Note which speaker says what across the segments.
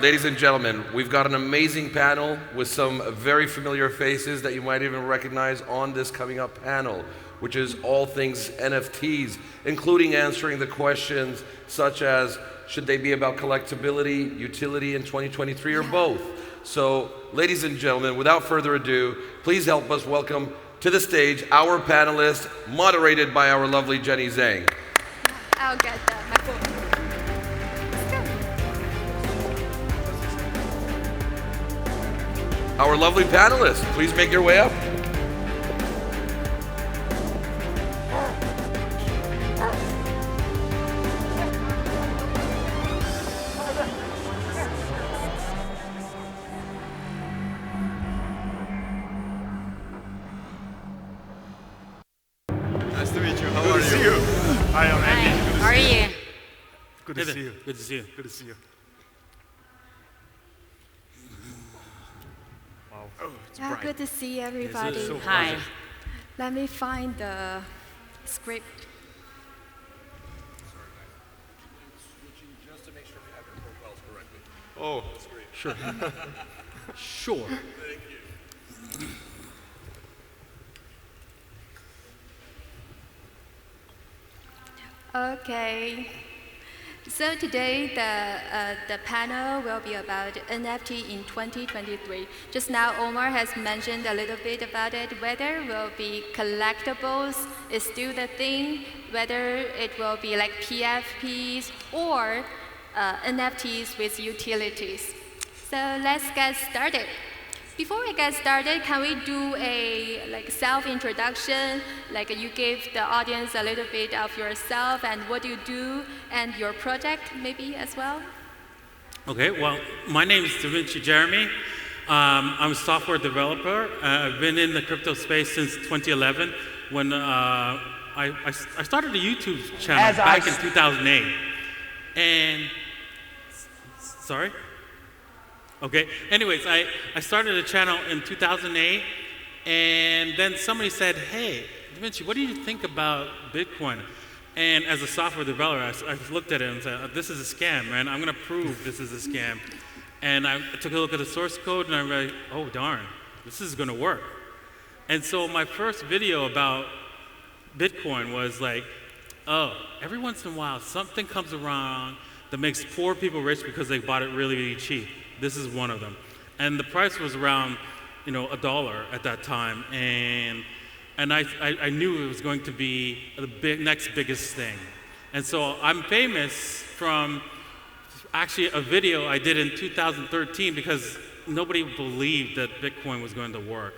Speaker 1: Ladies and gentlemen, we've got an amazing panel with some very familiar faces that you might even recognize on this coming up panel, which is all things NFTs, including answering the questions such as, should they be about collectability, utility in 2023, or both? So, ladies and gentlemen, without further ado, please help us welcome to the stage our panelists, moderated by our lovely Jenny Zheng.
Speaker 2: I'll get my phone.
Speaker 1: Our lovely panelists, please make your way up.
Speaker 3: Nice to meet you. How
Speaker 4: Good
Speaker 3: are
Speaker 4: to see
Speaker 3: you?
Speaker 4: you.
Speaker 3: Hi, I'm Andy.
Speaker 2: How are you?
Speaker 3: Good to see you. Good to see you. Good to see you. Wow. Oh, it's bright.
Speaker 2: Good to see everybody.
Speaker 3: so
Speaker 2: Hi.
Speaker 3: positive.
Speaker 2: Let me find the script.
Speaker 1: Just to make sure we have your profiles correctly.
Speaker 3: Oh, that's great. Sure. Sure.
Speaker 1: Thank you.
Speaker 2: Okay. So today the panel will be about NFT in 2023. Just now Omar has mentioned a little bit about it, whether it will be collectibles is still the thing, whether it will be like PFPs or NFTs with utilities. So let's get started. Before we get started, can we do a self-introduction? Like you give the audience a little bit of yourself and what you do and your project maybe as well?
Speaker 4: Okay, well, my name is DaVinci Jeremy. I'm a software developer. I've been in the crypto space since 2011 when I started a YouTube channel back in 2008. And, sorry? Okay, anyways, I started a channel in 2008, and then somebody said, hey, DaVinci, what do you think about Bitcoin? And as a software developer, I looked at it and said, this is a scam, man. I'm going to prove this is a scam. And I took a look at the source code, and I realized, oh, darn, this is going to work. And so my first video about Bitcoin was like, oh, every once in a while, something comes around that makes poor people rich because they bought it really, really cheap. This is one of them. And the price was around, $1 at that time. And I knew it was going to be the next biggest thing. And so I'm famous from actually a video I did in 2013 because nobody believed that Bitcoin was going to work.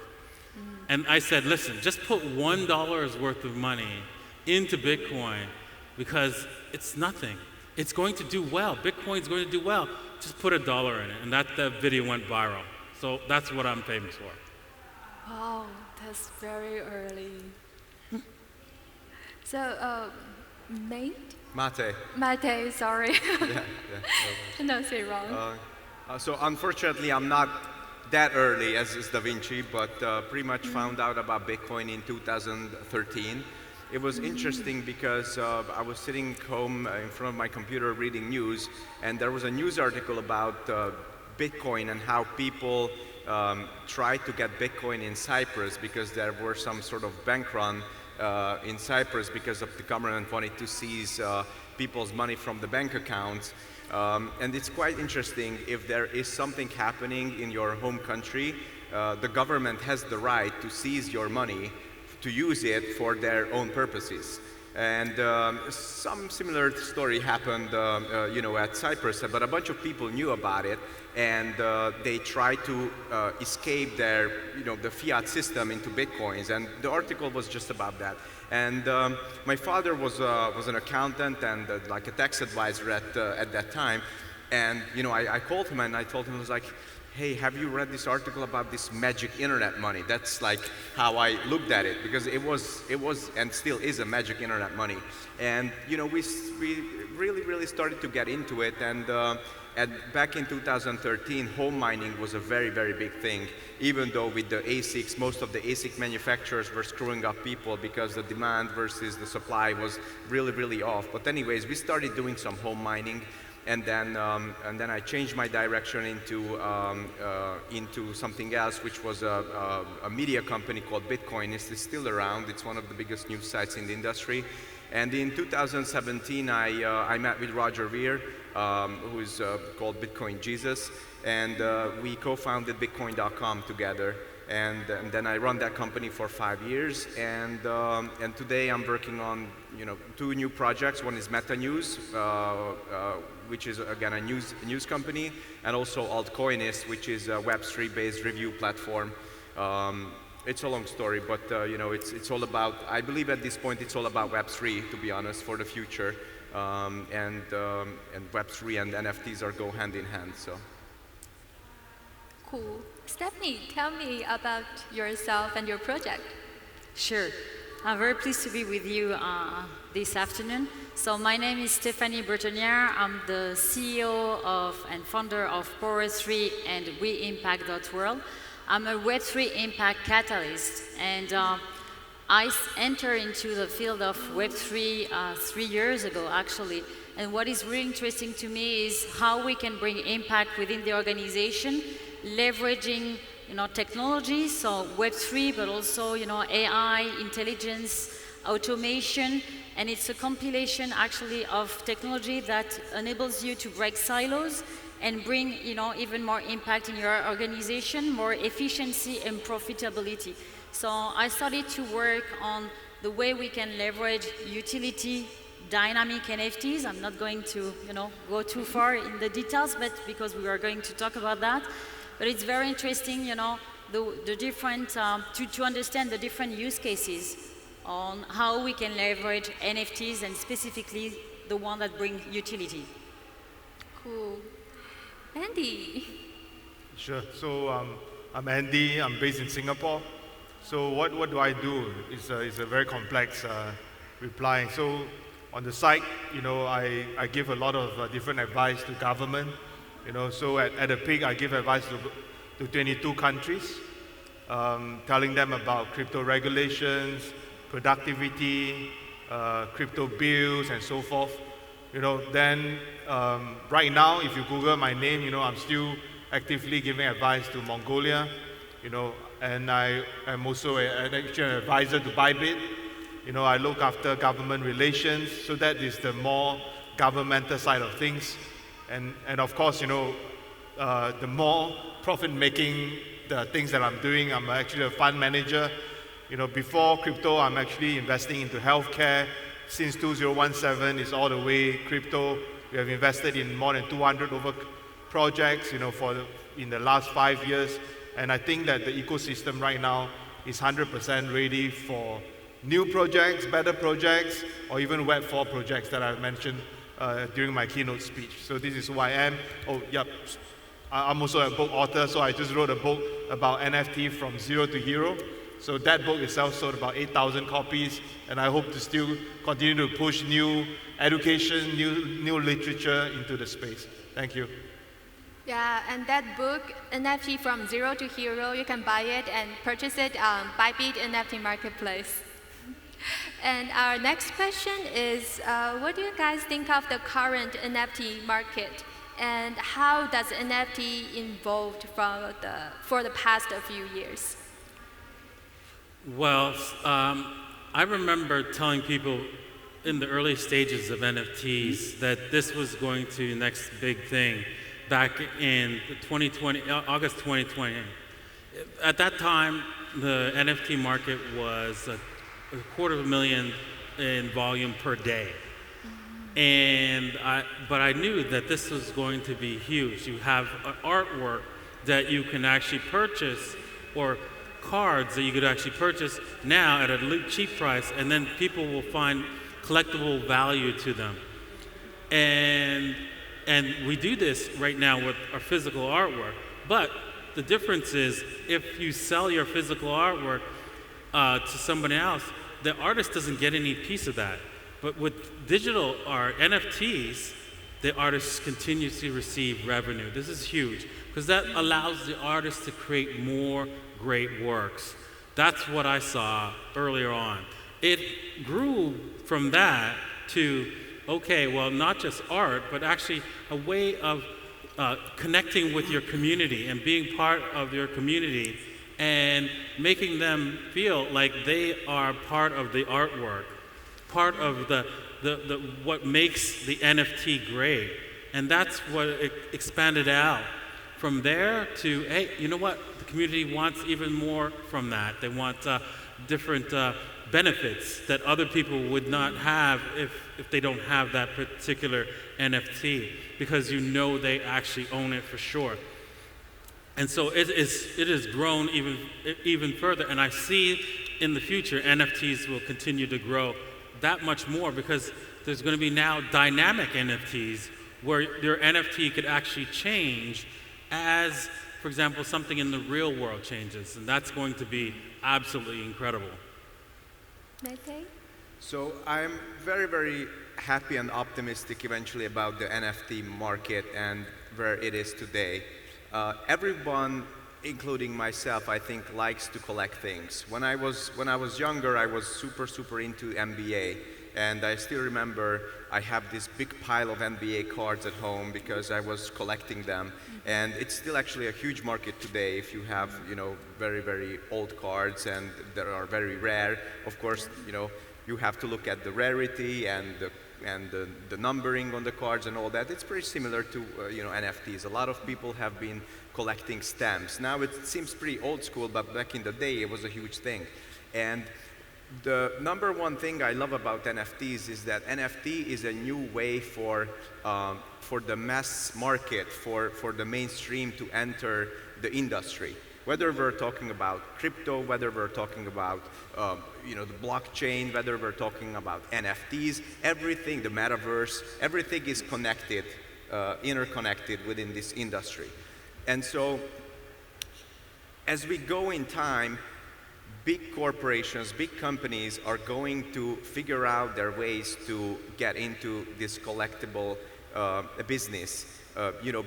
Speaker 4: And I said, listen, just put $1's worth of money into Bitcoin because it's nothing. It's going to do well. Bitcoin's going to do well. Just put $1 in it. And that video went viral. So that's what I'm famous for.
Speaker 2: Wow, that's very early. So, Mate? Mate, sorry. No, say wrong.
Speaker 3: So unfortunately, I'm not that early as is DaVinci, but pretty much found out about Bitcoin in 2013. It was interesting because I was sitting home in front of my computer reading news, and there was a news article about Bitcoin and how people tried to get Bitcoin in Cyprus because there were some sort of bank run in Cyprus because of the government wanted to seize people's money from the bank accounts. And it's quite interesting, if there is something happening in your home country, the government has the right to seize your money to use it for their own purposes. And some similar story happened at Cyprus, but a bunch of people knew about it, and they tried to escape their, the fiat system into Bitcoins, and the article was just about that. And my father was an accountant and like a tax advisor at that time, and I called him and I told him, I was like, hey, have you read this article about this magic internet money? That's like how I looked at it, because it was and still is a magic internet money. And we really started to get into it, and back in 2013, home mining was a very big thing, even though with the ASICs, most of the ASIC manufacturers were screwing up people because the demand versus the supply was really off. But anyways, we started doing some home mining. and then I changed my direction into something else, which was a media company called Bitcoin. It's still around. It's one of the biggest news sites in the industry. And in 2017, I met with Roger Ver, who is called Bitcoin Jesus, and we co-founded Bitcoin.com together. And then I run that company for 5 years, and today I'm working on 2 new projects. One is Meta News, which is again a news company, and also Altcoinist, which is a Web3-based review platform. It's a long story, but it's all about. I believe at this point it's all about Web3, to be honest, for the future, and Web3 and NFTs go hand in hand. So.
Speaker 2: Cool. Stephanie, tell me about yourself and your project.
Speaker 5: Sure. I'm very pleased to be with you this afternoon. So my name is Stéphanie Bretonnière. I'm the CEO and founder of Power3 and WeImpact.world. I'm a Web3 impact catalyst, and I entered into the field of Web3 3 years ago, actually. And what is really interesting to me is how we can bring impact within the organization, leveraging technology, so Web3, but also AI, intelligence, automation, and it's a compilation actually of technology that enables you to break silos and bring even more impact in your organization, more efficiency and profitability. So I started to work on the way we can leverage utility dynamic NFTs. I'm not going to go too far in the details, but because we are going to talk about that. But it's very interesting, the different, to understand the different use cases on how we can leverage NFTs, and specifically the one that bring utility.
Speaker 2: Cool. Andy.
Speaker 6: Sure. So I'm Andy. I'm based in Singapore. So what do I do? It's a very complex reply. So on the site, I give a lot of different advice to government. So at the peak, I give advice to 22 countries, telling them about crypto regulations, productivity, crypto bills, and so forth. Then right now, if you Google my name, I'm still actively giving advice to Mongolia, and I am also an advisor to Bybit. I look after government relations, so that is the more governmental side of things. And of course, the more profit-making the things that I'm doing, I'm actually a fund manager. Before crypto, I'm actually investing into healthcare. Since 2017, it's all the way crypto. We have invested in more than 200 over projects, in the last 5 years. And I think that the ecosystem right now is 100% ready for new projects, better projects, or even Web4 projects that I mentioned during my keynote speech. So this is who I am. Oh, yep. I'm also a book author, so I just wrote a book about NFT from zero to hero. So that book itself sold about 8,000 copies, and I hope to still continue to push new education, new literature into the space. Thank you.
Speaker 2: Yeah, and that book, NFT from Zero to Hero, you can buy it and purchase it on Bybit NFT Marketplace. And our next question is, what do you guys think of the current NFT market? And how does NFT evolved for the past few years?
Speaker 4: Well, I remember telling people in the early stages of NFTs that this was going to be the next big thing back in 2020, August 2020. At that time, the NFT market was a $250,000 in volume per day. But I knew that this was going to be huge. You have artwork that you can actually purchase, or cards that you could actually purchase now at a cheap price, and then people will find collectible value to them. And we do this right now with our physical artwork. But the difference is, if you sell your physical artwork to somebody else, the artist doesn't get any piece of that. But with digital art, NFTs, the artist continues to receive revenue. This is huge, because that allows the artist to create more great works. That's what I saw earlier on. It grew from that to okay, well, not just art, but actually a way of connecting with your community and being part of your community and making them feel like they are part of the artwork, part of what makes the NFT great. And that's what it expanded out. From there to, hey, you know what? The community wants even more from that. They want different benefits that other people would not have if they don't have that particular NFT, because you know they actually own it for sure. And so it has grown even further, and I see in the future NFTs will continue to grow that much more, because there's going to be now dynamic NFTs where your NFT could actually change as, for example, something in the real world changes, and that's going to be absolutely incredible.
Speaker 2: Mete?
Speaker 3: So I'm very, very happy and optimistic eventually about the NFT market and where it is today. Everyone, including myself, I think likes to collect things. When I was younger, I was super into NBA, and I still remember I have this big pile of NBA cards at home because I was collecting them. And it's still actually a huge market today if you have, very, very old cards and that are very rare. Of course, you have to look at the rarity and the numbering on the cards and all that. It's pretty similar to NFTs. A lot of people have been collecting stamps. Now it seems pretty old school, but back in the day it was a huge thing. And the number one thing I love about NFTs is that NFT is a new way for the mass market, for the mainstream to enter the industry. Whether we're talking about crypto, whether we're talking about the blockchain, whether we're talking about NFTs, everything, the metaverse, everything is connected, interconnected within this industry. And so, as we go in time, big corporations, big companies are going to figure out their ways to get into this collectible business.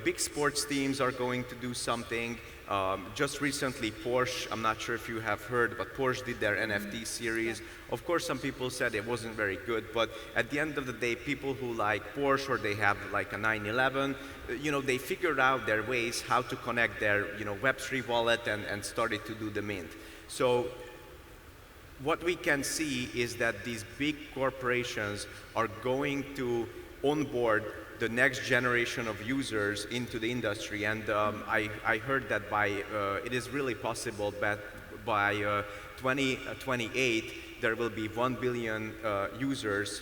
Speaker 3: Big sports teams are going to do something. Just recently, Porsche, I'm not sure if you have heard, but Porsche did their NFT series. Of course, some people said it wasn't very good, but at the end of the day, people who like Porsche or they have like a 911, they figured out their ways how to connect their, Web3 wallet and started to do the mint. So what we can see is that these big corporations are going to onboard the next generation of users into the industry, and I heard that it is really possible that by 2028 there will be 1 billion users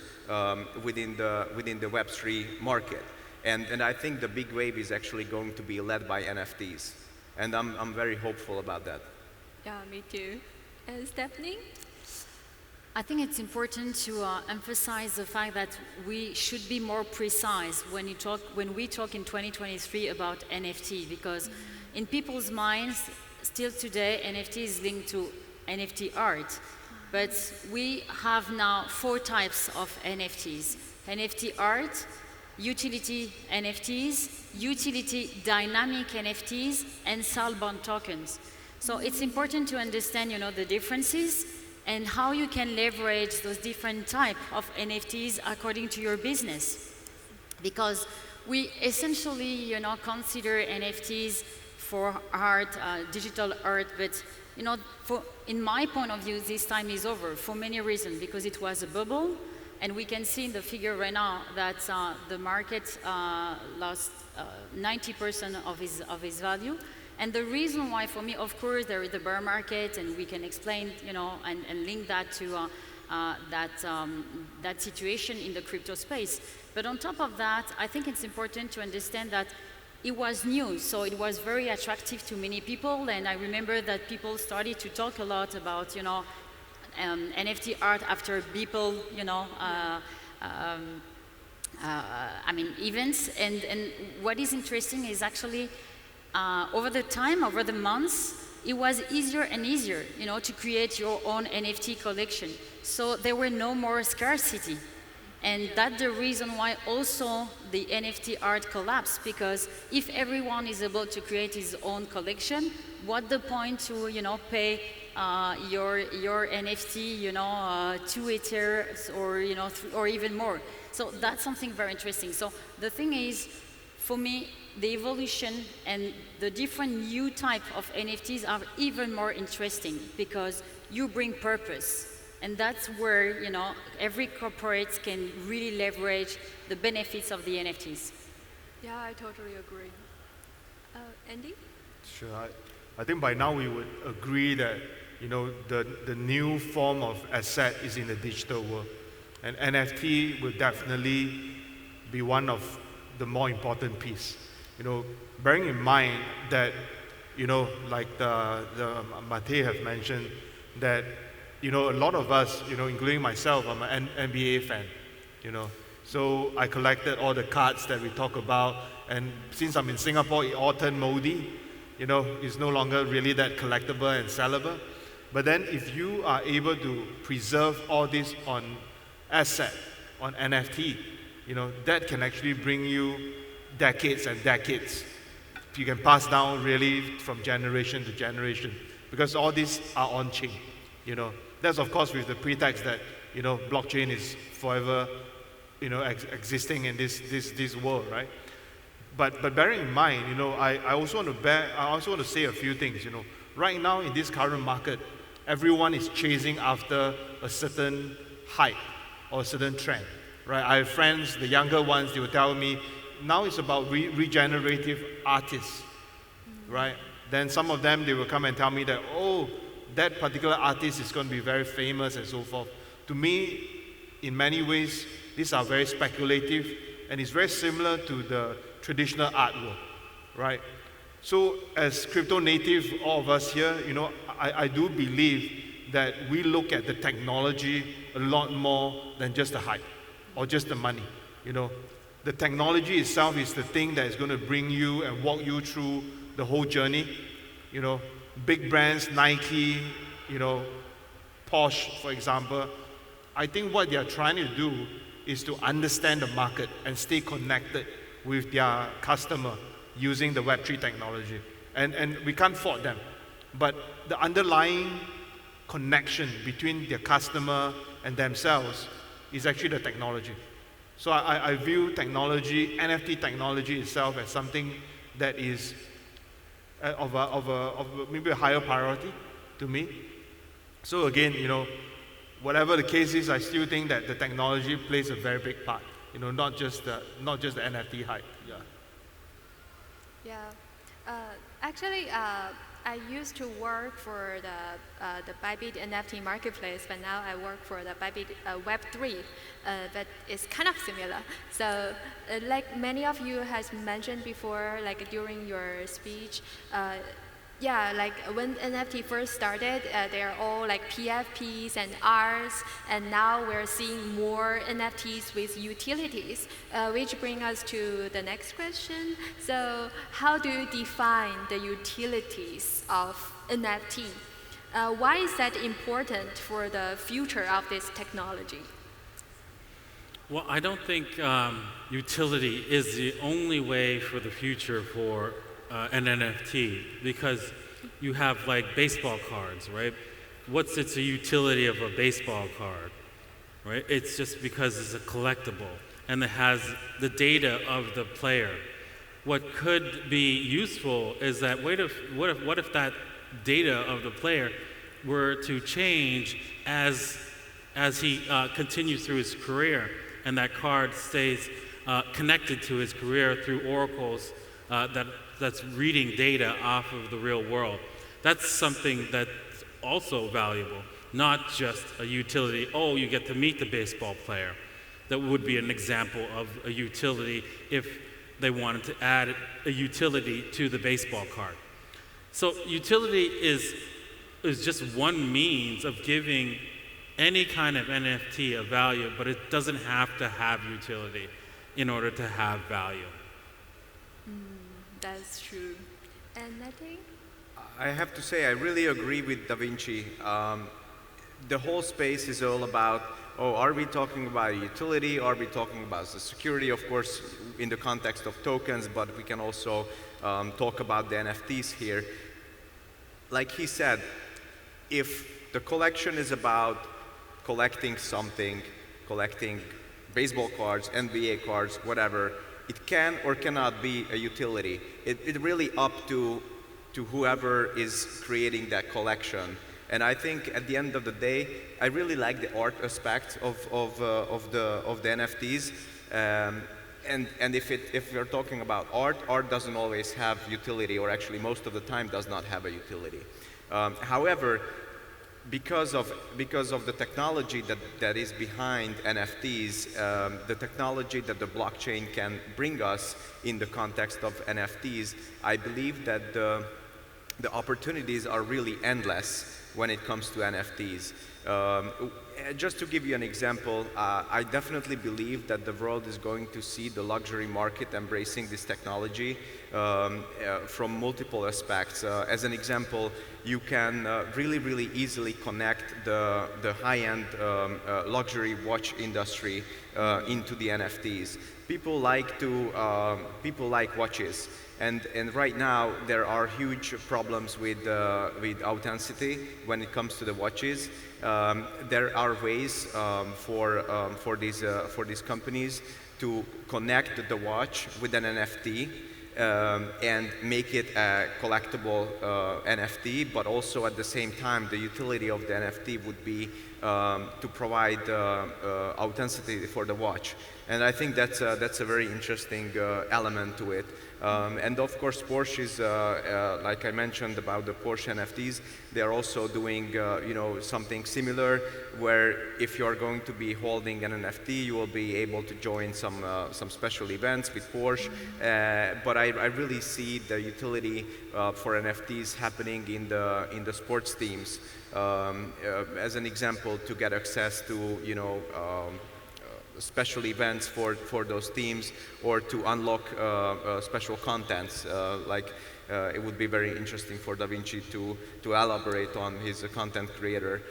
Speaker 3: within the Web3 market, and I think the big wave is actually going to be led by NFTs, and I'm very hopeful about that.
Speaker 2: Yeah, me too. And Stephanie?
Speaker 5: I think it's important to emphasize the fact that we should be more precise when we talk in 2023 about NFT, because in people's minds, still today, NFT is linked to NFT art. But we have now 4 types of NFTs. NFT art, utility NFTs, utility dynamic NFTs, and soulbound tokens. So it's important to understand, the differences and how you can leverage those different types of NFTs according to your business. Because we essentially, consider NFTs for art, digital art, but, in my point of view, this time is over for many reasons, because it was a bubble, and we can see in the figure right now that the market lost 90% of its value. And the reason why, for me, of course, there is the bear market, and we can explain, and link that to that situation in the crypto space. But on top of that, I think it's important to understand that it was new, so it was very attractive to many people. And I remember that people started to talk a lot about, NFT art after Beeple, events. And what is interesting is actually, over the months, it was easier and easier, to create your own NFT collection. So there were no more scarcity. And that's the reason why also the NFT art collapsed, because if everyone is able to create his own collection, what the point to, pay your NFT, 2 Ethers or, or even more. So that's something very interesting. So the thing is, for me, the evolution and the different new type of NFTs are even more interesting because you bring purpose. And that's where, you know, every corporate can really leverage the benefits of the NFTs.
Speaker 2: Yeah, I totally agree. Andy?
Speaker 6: Sure. I think by now we would agree that, you know, the new form of asset is in the digital world. And NFT will definitely be one of the more important piece. You know, bearing in mind that, you know, like the Mate have mentioned, that, you know, a lot of us, you know, including myself, I'm an NBA fan, you know. So I collected all the cards that we talk about, and since I'm in Singapore, it all turned moldy. You know, it's no longer really that collectible and sellable. But then if you are able to preserve all this on asset, on NFT, you know, that can actually bring you decades and decades. You can pass down really from generation to generation because all these are on-chain, you know. That's of course with the pretext that, you know, blockchain is forever, you know, existing in this world, right? But bearing in mind, you know, I also want to say a few things, you know. Right now in this current market, everyone is chasing after a certain hype or a certain trend, right? I have friends, the younger ones, they will tell me, now it's about regenerative artists, right? Then some of them, they will come and tell me that, oh, that particular artist is going to be very famous and so forth. To me, in many ways, these are very speculative, and it's very similar to the traditional artwork, right? So as crypto native, all of us here, you know, I do believe that we look at the technology a lot more than just the hype or just the money, you know. The technology itself is the thing that is going to bring you and walk you through the whole journey. You know, big brands, Nike, you know, Porsche, for example, I think what they are trying to do is to understand the market and stay connected with their customer using the Web3 technology. And we can't fault them. But the underlying connection between their customer and themselves is actually the technology. So I view technology, NFT technology itself as something that is of maybe a higher priority to me. So again, you know, whatever the case is, I still think that the technology plays a very big part. You know, not just the NFT hype. Yeah.
Speaker 2: Yeah. Actually, I used to work for the Bybit NFT marketplace, but now I work for the Bybit Web3, but it's kind of similar. So, like many of you has mentioned before, like during your speech, yeah, like when NFT first started, they're all like PFPs and Rs, and now we're seeing more NFTs with utilities, which bring us to the next question. So how do you define the utilities of NFT? Why is that important for the future of this technology?
Speaker 4: Well, I don't think utility is the only way for the future for an NFT, because you have like baseball cards, right? It's a utility of a baseball card, right? It's just because it's a collectible and it has the data of the player. What could be useful is that what if that data of the player were to change as he continues through his career, and that card stays connected to his career through oracles that's reading data off of the real world. That's something that's also valuable, not just a utility. Oh, you get to meet the baseball player. That would be an example of a utility if they wanted to add a utility to the baseball card. So utility is just one means of giving any kind of NFT a value, but it doesn't have to have utility in order to have value.
Speaker 2: That's true. And I think?
Speaker 3: I have to say, I really agree with DaVinci. The whole space is all about, oh, are we talking about utility? Are we talking about the security? Of course, in the context of tokens, but we can also talk about the NFTs here. Like he said, if the collection is about collecting something, collecting baseball cards, NBA cards, whatever, it can or cannot be a utility. It really up to whoever is creating that collection. And I think at the end of the day, I really like the art aspect of the NFTs. And if you're talking about art doesn't always have utility, or actually most of the time does not have a utility. However, because of the technology that is behind NFTs, the technology that the blockchain can bring us in the context of NFTs, I believe that the opportunities are really endless when it comes to NFTs. Just to give you an example, I definitely believe that the world is going to see the luxury market embracing this technology from multiple aspects. As an example, you can really easily connect the high-end luxury watch industry into the NFTs. People like watches. And right now there are huge problems with authenticity when it comes to the watches. There are ways for these companies to connect the watch with an NFT and make it a collectible NFT, but also at the same time the utility of the NFT would be to provide authenticity for the watch. And I think that's a very interesting element to it. And of course, Porsche is, like I mentioned about the Porsche NFTs, they are also doing something similar, where if you are going to be holding an NFT, you will be able to join some special events with Porsche. But I really see the utility for NFTs happening in the sports teams. As an example, to get access to special events for those teams, or to unlock special contents. It would be very interesting for DaVinci to elaborate on his content creator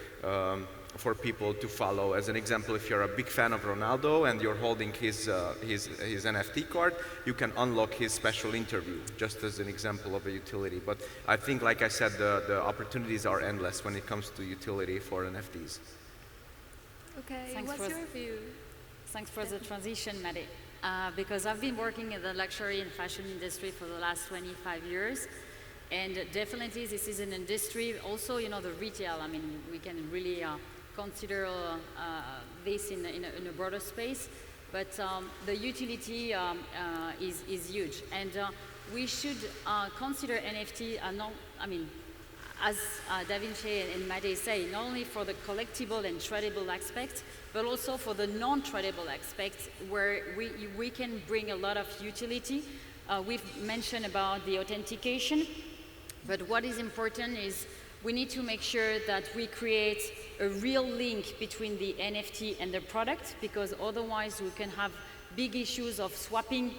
Speaker 3: for people to follow. As an example, if you're a big fan of Ronaldo and you're holding his NFT card, you can unlock his special interview, just as an example of a utility. But I think, like I said, the opportunities are endless when it comes to utility for NFTs.
Speaker 2: Okay,
Speaker 5: Thanks
Speaker 2: what's your view?
Speaker 5: Thanks for the transition, Maddie. Because I've been working in the luxury and fashion industry for the last 25 years. And definitely this is an industry, also, the retail, I mean, we can really consider this in a broader space. But the utility is huge. And we should consider NFT, as DaVinci and Maddie say, not only for the collectible and tradable aspect, but also for the non-tradable aspect, where we can bring a lot of utility. We've mentioned about the authentication, but what is important is we need to make sure that we create a real link between the NFT and the product, because otherwise we can have big issues of swapping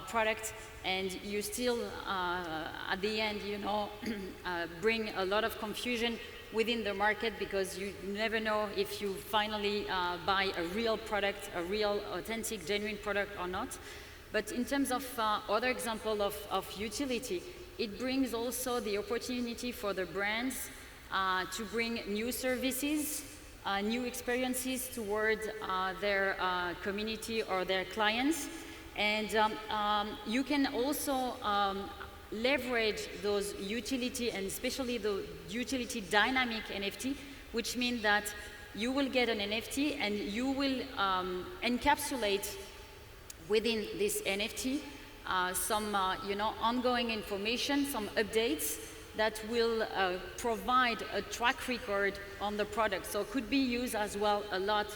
Speaker 5: product, and you still, at the end, bring a lot of confusion within the market, because you never know if you finally buy a real product, a real, authentic, genuine product or not. But in terms of other example of utility, it brings also the opportunity for the brands to bring new services, new experiences toward their community or their clients. And you can also leverage those utility, and especially the utility dynamic NFT, which means that you will get an NFT and you will encapsulate within this NFT some ongoing information, some updates that will provide a track record on the product. So it could be used as well a lot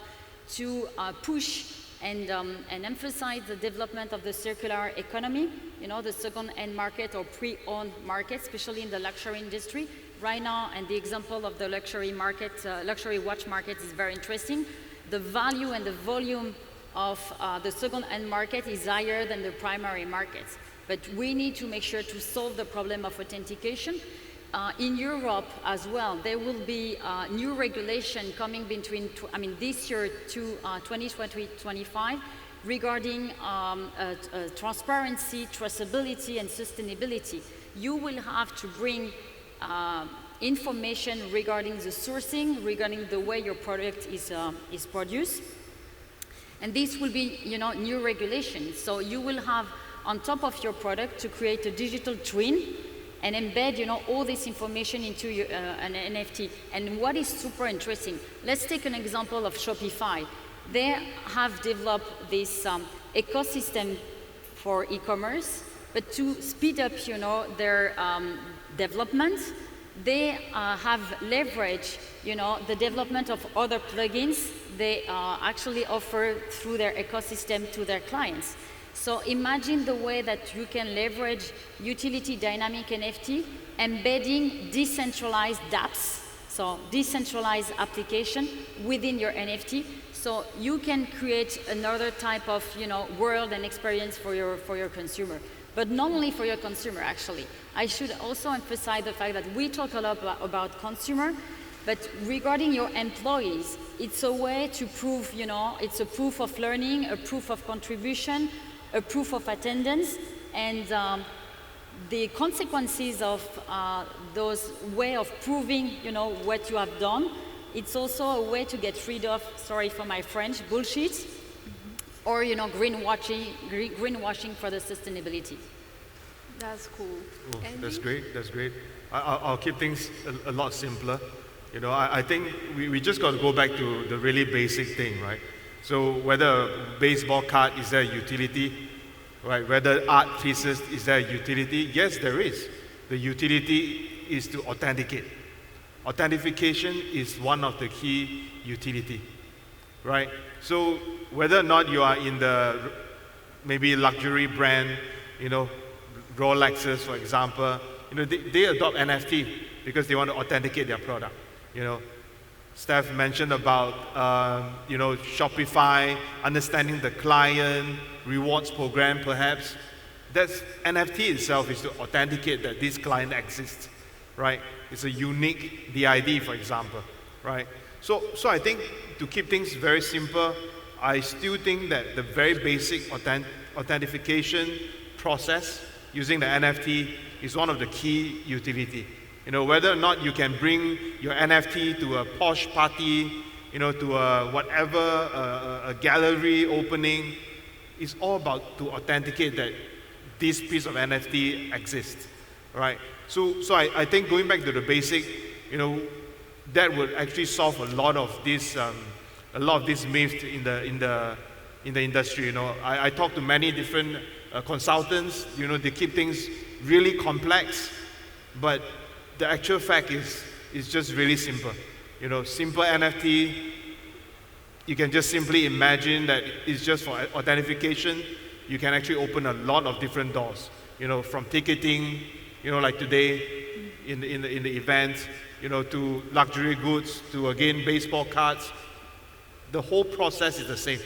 Speaker 5: to push and emphasize the development of the circular economy, the second-hand market or pre-owned market, especially in the luxury industry right now. And the example of the luxury market, luxury watch market, is very interesting. The value and the volume of the second-hand market is higher than the primary market. But we need to make sure to solve the problem of authentication. In Europe as well, there will be new regulation coming between, this year to 2025 regarding transparency, traceability, and sustainability. You will have to bring information regarding the sourcing, regarding the way your product is produced. And this will be, new regulations. So you will have on top of your product to create a digital twin and embed, all this information into an NFT. And what is super interesting, let's take an example of Shopify. They have developed this ecosystem for e-commerce, but to speed up, their development, they have leveraged, the development of other plugins they actually offer through their ecosystem to their clients. So imagine the way that you can leverage utility dynamic NFT, embedding decentralized dApps, so decentralized application within your NFT. So you can create another type of, world and experience for your consumer. But not only for your consumer, actually. I should also emphasize the fact that we talk a lot about consumer, but regarding your employees, it's a way to prove, it's a proof of learning, a proof of contribution, a proof of attendance, and the consequences of those way of proving, what you have done, it's also a way to get rid of, sorry for my French, bullshit, or greenwashing for the sustainability.
Speaker 2: That's cool.
Speaker 6: Oh, that's great. That's great. I'll keep things a lot simpler. I think we just got to go back to the really basic thing, right? So whether a baseball card is there a utility, right? Whether art pieces is there a utility? Yes, there is. The utility is to authenticate. Authentication is one of the key utility, right? So whether or not you are in the maybe luxury brand, Rolexes, for example, they adopt NFT because they want to authenticate their product. Steph mentioned about Shopify, understanding the client, rewards program perhaps. That's NFT itself is to authenticate that this client exists, right? It's a unique DID, for example, right? So I think to keep things very simple, I still think that the very basic authentication process using the NFT is one of the key utility. Whether or not you can bring your NFT to a posh party, to a a gallery opening, it's all about to authenticate that this piece of NFT exists, right? So I think going back to the basic, that would actually solve a lot of these myths in the industry. I talk to many different consultants. They keep things really complex, but the actual fact is just really simple. Simple NFT. You can just simply imagine that it's just for authentication. You can actually open a lot of different doors. From ticketing, like today in the event, to luxury goods, to again baseball cards. The whole process is the same.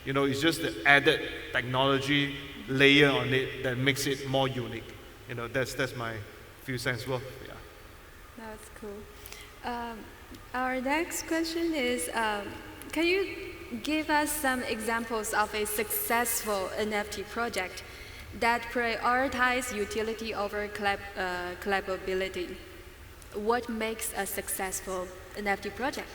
Speaker 6: It's just the added technology layer on it that makes it more unique. That's my few cents worth. Yeah.
Speaker 2: That's cool. Our next question is, can you give us some examples of a successful NFT project that prioritize utility over collectibility? What makes a successful NFT project?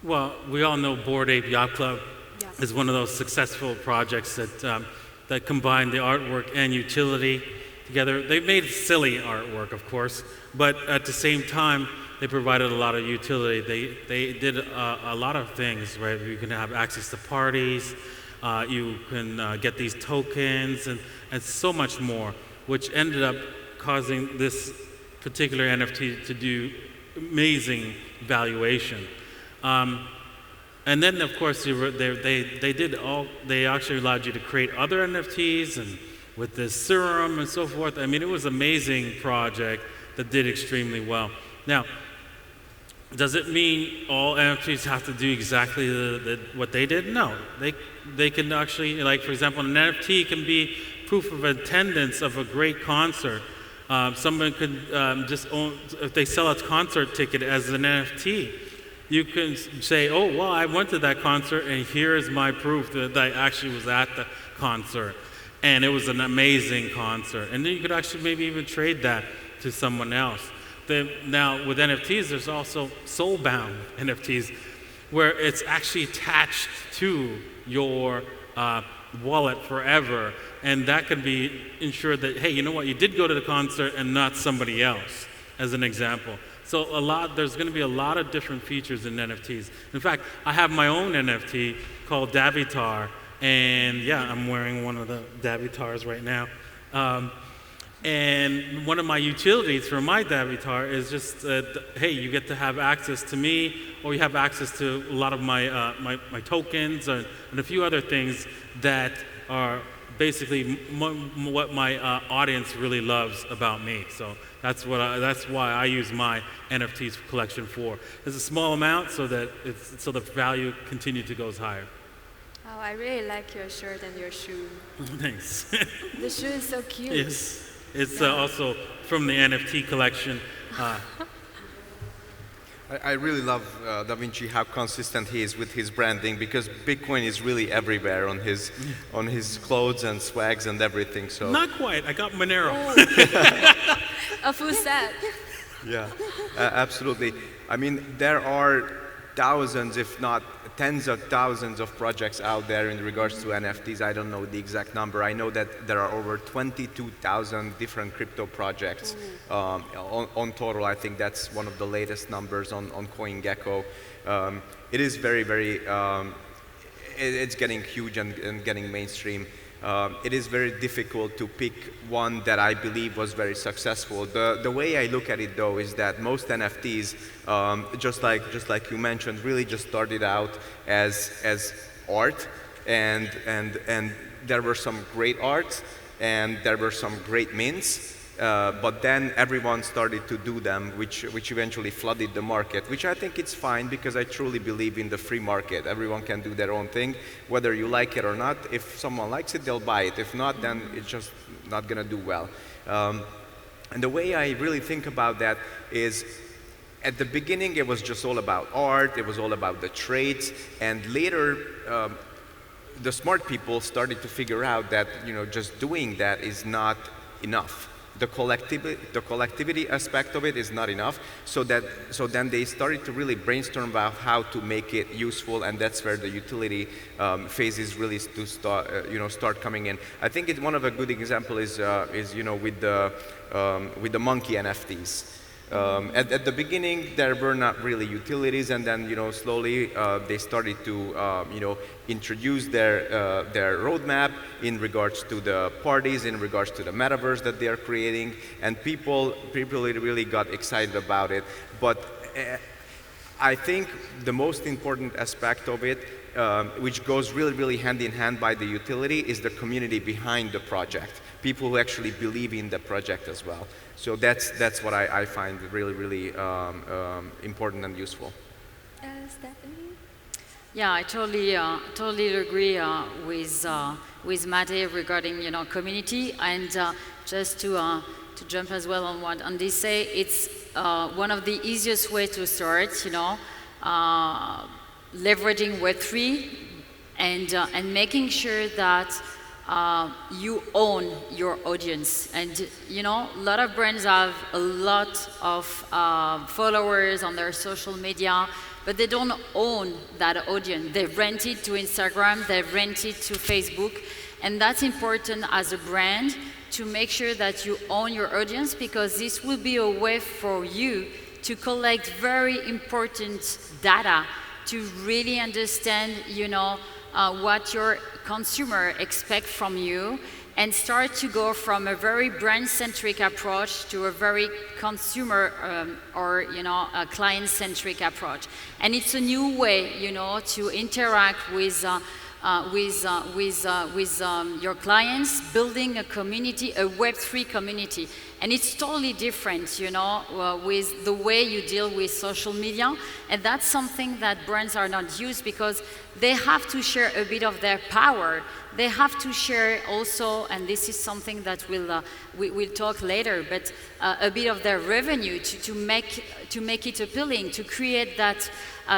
Speaker 4: Well, we all know Bored Ape Yacht Club
Speaker 2: Yes.
Speaker 4: is one of those successful projects that combine the artwork and utility together. They made silly artwork, of course, but at the same time, they provided a lot of utility. They did a lot of things, right? You can have access to parties, you can get these tokens, and so much more, which ended up causing this particular NFT to do amazing valuation. And then, of course, they actually allowed you to create other NFTs, and with this serum and so forth. I mean, it was an amazing project that did extremely well. Now, does it mean all NFTs have to do exactly what they did? No. They can actually, like, for example, an NFT can be proof of attendance of a great concert. Someone could just own, if they sell a concert ticket as an NFT, you can say, oh, well, I went to that concert, and here's my proof that I actually was at the concert. And it was an amazing concert. And then you could actually maybe even trade that to someone else. Now, with NFTs, there's also soul-bound NFTs. where it's actually attached to your wallet forever, and that can be ensured that, hey, you know what, you did go to the concert and not somebody else, as an example. So there's going to be a lot of different features in NFTs. In fact, I have my own NFT called Davitar, and yeah, I'm wearing one of the Davitars right now. And one of my utilities for my Davitar is just, hey, you get to have access to me, or you have access to a lot of my, my tokens and a few other things that are basically what my audience really loves about me. So that's why I use my NFTs collection for. It's a small amount so that so the value continues to go higher.
Speaker 2: Oh, I really like your shirt and your shoe.
Speaker 4: Thanks.
Speaker 2: The shoe is so cute.
Speaker 4: Yes. It's also from the NFT collection.
Speaker 3: I really love DaVinci, how consistent he is with his branding, because Bitcoin is really everywhere on his clothes and swags and everything. So
Speaker 4: not quite. I got Monero.
Speaker 2: Oh. A full set.
Speaker 3: Yeah, absolutely. I mean, there are thousands, if not tens of thousands of projects out there in regards to NFTs. I don't know the exact number. I know that there are over 22,000 different crypto projects on total. I think that's one of the latest numbers on CoinGecko. It is very, very, it's getting huge and getting mainstream. It is very difficult to pick one that I believe was very successful. The way I look at it, though, is that most NFTs, just like you mentioned, really just started out as art, and there were some great arts, and there were some great mints. But then everyone started to do them, which eventually flooded the market, which I think it's fine, because I truly believe in the free market. Everyone can do their own thing, whether you like it or not. If someone likes it, they'll buy it. If not, then it's just not going to do well. And the way I really think about that is, at the beginning, it was just all about art. It was all about the trades. And later, the smart people started to figure out that, just doing that is not enough. The collectivity aspect of it is not enough, so then they started to really brainstorm about how to make it useful, and that's where the utility phases really to start coming in. I think one of a good example is with the monkey NFTs. At the beginning, there were not really utilities, and then slowly they started to introduce their roadmap in regards to the parties, in regards to the metaverse that they are creating, and people really got excited about it. But I think the most important aspect of it, which goes really hand in hand by the utility, is the community behind the project. People who actually believe in the project as well. So that's what I find really important and useful.
Speaker 2: Stephanie?
Speaker 5: Yeah, I totally agree with Mate regarding regarding and just to jump as well on what Andy say, it's one of the easiest way to start, leveraging Web3 and making sure that you own your audience. And a lot of brands have a lot of followers on their social media, but they don't own that audience. They rent it to Instagram, they rent it to Facebook, and that's important as a brand to make sure that you own your audience, because this will be a way for you to collect very important data to really understand, what your consumer expect from you, and start to go from a very brand-centric approach to a very consumer or a client-centric approach. And it's a new way, to interact with your clients, building a community, a Web3 community. And it's totally different, with the way you deal with social media. And that's something that brands are not used, because they have to share a bit of their power. They have to share also, and this is something that we'll talk later, but a bit of their revenue to make it appealing, to create that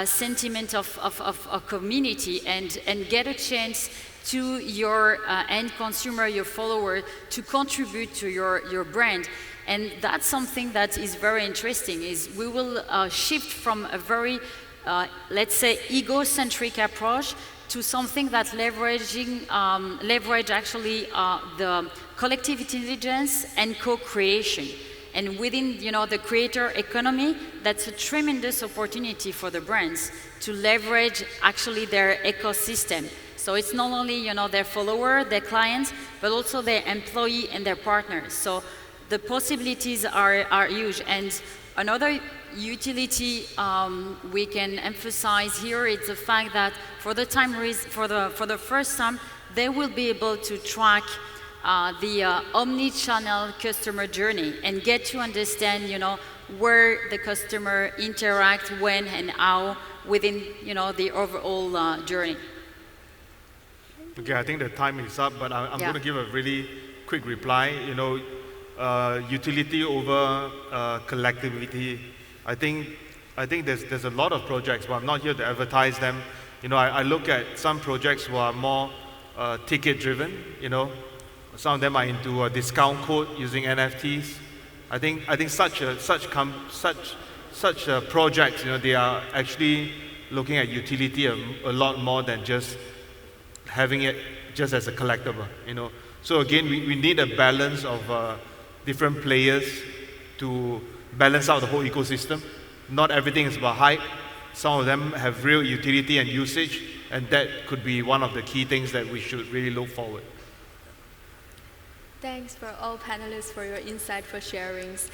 Speaker 5: sentiment of community, and get a chance to your end consumer, your follower, to contribute to your brand. And that's something that is very interesting, is we will shift from a very let's say, egocentric approach to something that leverage actually the collective intelligence and co-creation. And within, the creator economy, that's a tremendous opportunity for the brands to leverage actually their ecosystem. So it's not only, their follower, their clients, but also their employee and their partners. So the possibilities are huge. And another utility we can emphasize here is the fact that for the first time, they will be able to track the omni-channel customer journey and get to understand, where the customer interact, when and how within, the overall journey.
Speaker 6: Okay, I think the time is up, but I'm going to give a really quick reply. Utility over collectibility. I think there's a lot of projects, but I'm not here to advertise them. I look at some projects who are more ticket-driven. Some of them are into a discount code using NFTs. I think such projects, they are actually looking at utility a lot more than just having it just as a collectible. So again, we need a balance of different players to balance out the whole ecosystem. Not everything is about hype. Some of them have real utility and usage, and that could be one of the key things that we should really look forward.
Speaker 2: Thanks for all panelists for your insightful sharings.